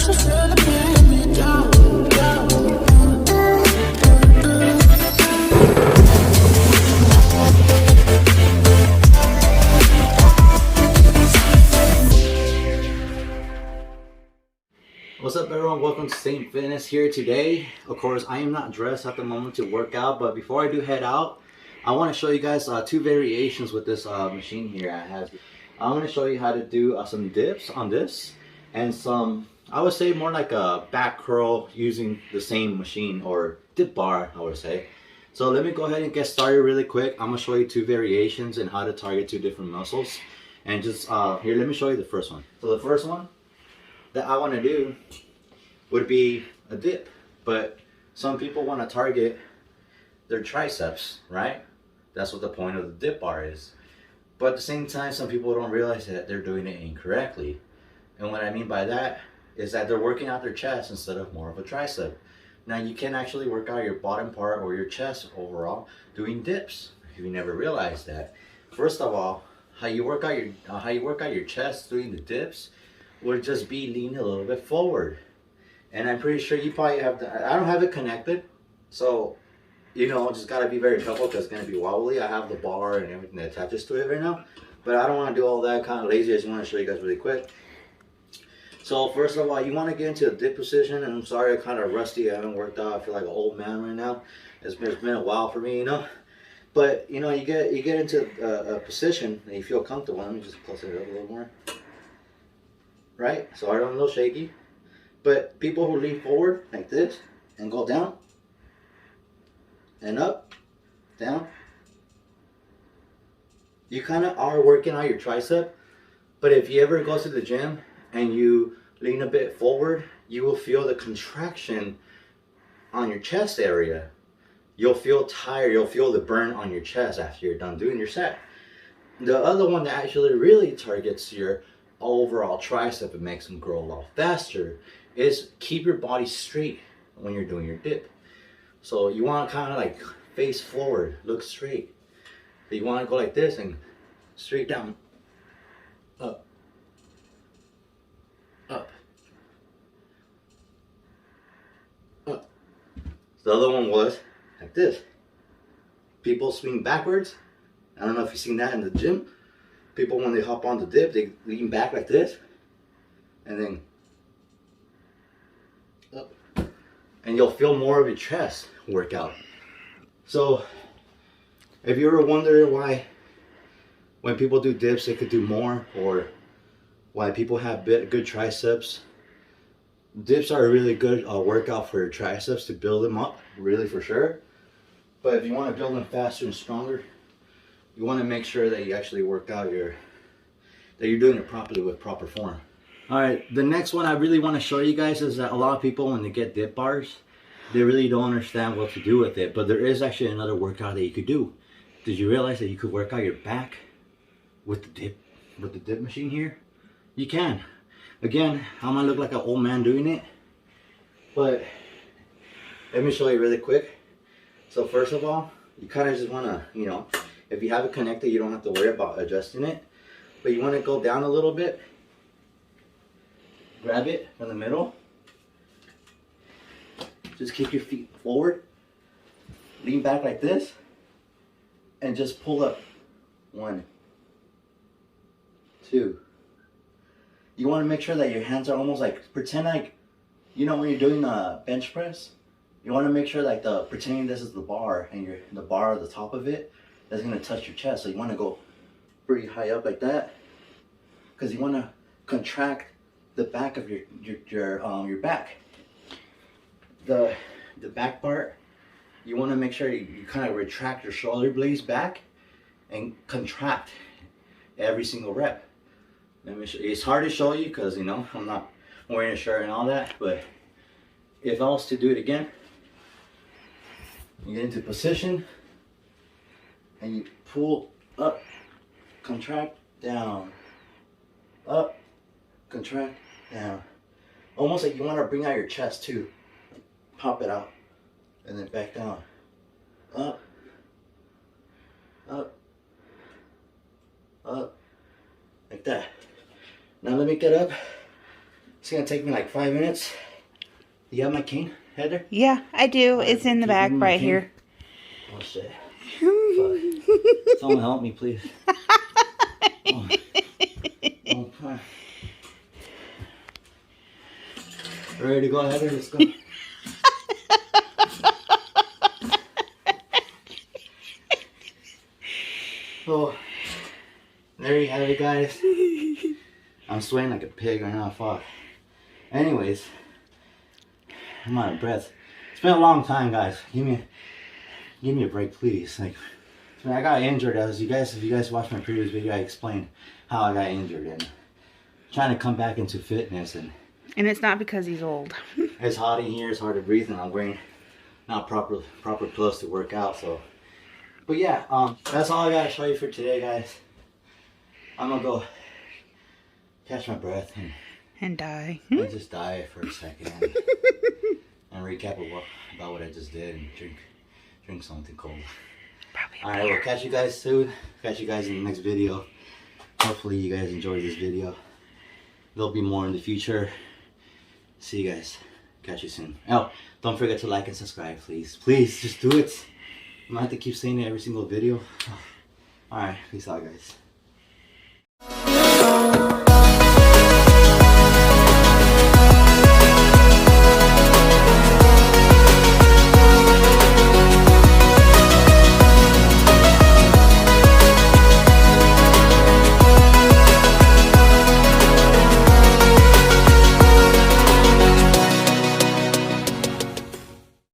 What's up everyone, welcome to Saint Fitness here today. Of course, I am not dressed at the moment to work out, but before I do head out, I want to show you guys two variations with this machine here I have. I'm going to show you how to do some dips on this and some, I would say more like a back curl using the same machine or dip bar, I would say. So let me go ahead and get started really quick. I'm going to show you two variations and how to target two different muscles. And just here, let me show you the first one. So the first one that I want to do would be a dip, but some people want to target their triceps, right? That's what the point of the dip bar is. But at the same time, some people don't realize that they're doing it incorrectly. And what I mean by that is that they're working out their chest instead of more of a tricep. Now you can actually work out your bottom part or your chest overall doing dips if you never realized that. First of all, how you work out your chest doing the dips would just be lean a little bit forward. And I'm pretty sure you probably have I don't have it connected, so you know, just gotta be very careful because it's gonna be wobbly. I have the bar and everything that attaches to it right now, but I don't want to do all that, kind of lazy. I just want to show you guys really quick. So first of all, you want to get into a dip position, and I'm sorry I'm kind of rusty, I haven't worked out, I feel like an old man right now. It's been a while for me, you know, but you know, you get into a position and you feel comfortable. Let me just close it up a little more. Right, so I'm a little shaky, but people who lean forward like this and go down and up, down, you kind of are working out your tricep. But if you ever go to the gym and you lean a bit forward, you will feel the contraction on your chest area. You'll feel tired, you'll feel the burn on your chest after you're done doing your set. The other one that actually really targets your overall tricep and makes them grow a lot faster is keep your body straight when you're doing your dip. So you want to kind of like face forward, look straight. But you want to go like this and straight down, up, up, up. The other one was like this. People swing backwards. I don't know if you've seen that in the gym. People, when they hop on the dip, they lean back like this and then up, and you'll feel more of your chest workout. So if you were wondering why when people do dips they could do more, or why people have good triceps, dips are a really good workout for your triceps to build them up, really, for sure. But if you want to build them faster and stronger, you want to make sure that you actually work out that you're doing it properly with proper form. All right, the next one I really want to show you guys is that a lot of people, when they get dip bars, they really don't understand what to do with it. But there is actually another workout that you could do. Did you realize that you could work out your back with the dip machine here? You can. Again, I might look like an old man doing it, but let me show you really quick. So first of all, you kind of just want to, you know, if you have it connected, you don't have to worry about adjusting it. But you want to go down a little bit. Grab it from the middle. Just kick your feet forward. Lean back like this. And just pull up. 1, 2. You want to make sure that your hands are almost like, pretend like, you know, when you're doing a bench press, you want to make sure like pretending this is the bar, and the bar at the top of it that's going to touch your chest. So you want to go pretty high up like that, because you want to contract the back of your back. The back part, you want to make sure you kind of retract your shoulder blades back and contract every single rep. Let me show you. It's hard to show you because, you know, I'm not wearing a shirt and all that, but if I was to do it again, you get into position and you pull up, contract, down, up, contract, down. Almost like you want to bring out your chest too. Pop it out and then back down. Up, up, up, like that. Now let me get up It's gonna take me like 5 minutes. Do you have my cane, Heather? Yeah, I do. It's in the back right here. Oh shit. Fuck. Someone help me, please. Oh. Oh, ready to go, Heather? Let's go. Oh, there you have it, guys. I'm sweating like a pig right now. Fuck. Anyways, I'm out of breath. It's been a long time, guys. Give me a break, please. Like, I got injured. If you guys watched my previous video, I explained how I got injured and trying to come back into fitness. And it's not because he's old. It's hot in here. It's hard to breathe, and I'm wearing not proper clothes to work out. So, but yeah, that's all I gotta show you for today, guys. I'm gonna go catch my breath and die. And just die for a second and recap about what I just did and drink something cold. Alright, we'll catch you guys soon. Catch you guys in the next video. Hopefully you guys enjoyed this video. There'll be more in the future. See you guys. Catch you soon. Oh, don't forget to like and subscribe, please. Please, just do it. I'm gonna have to keep saying it every single video. Alright, peace out, guys.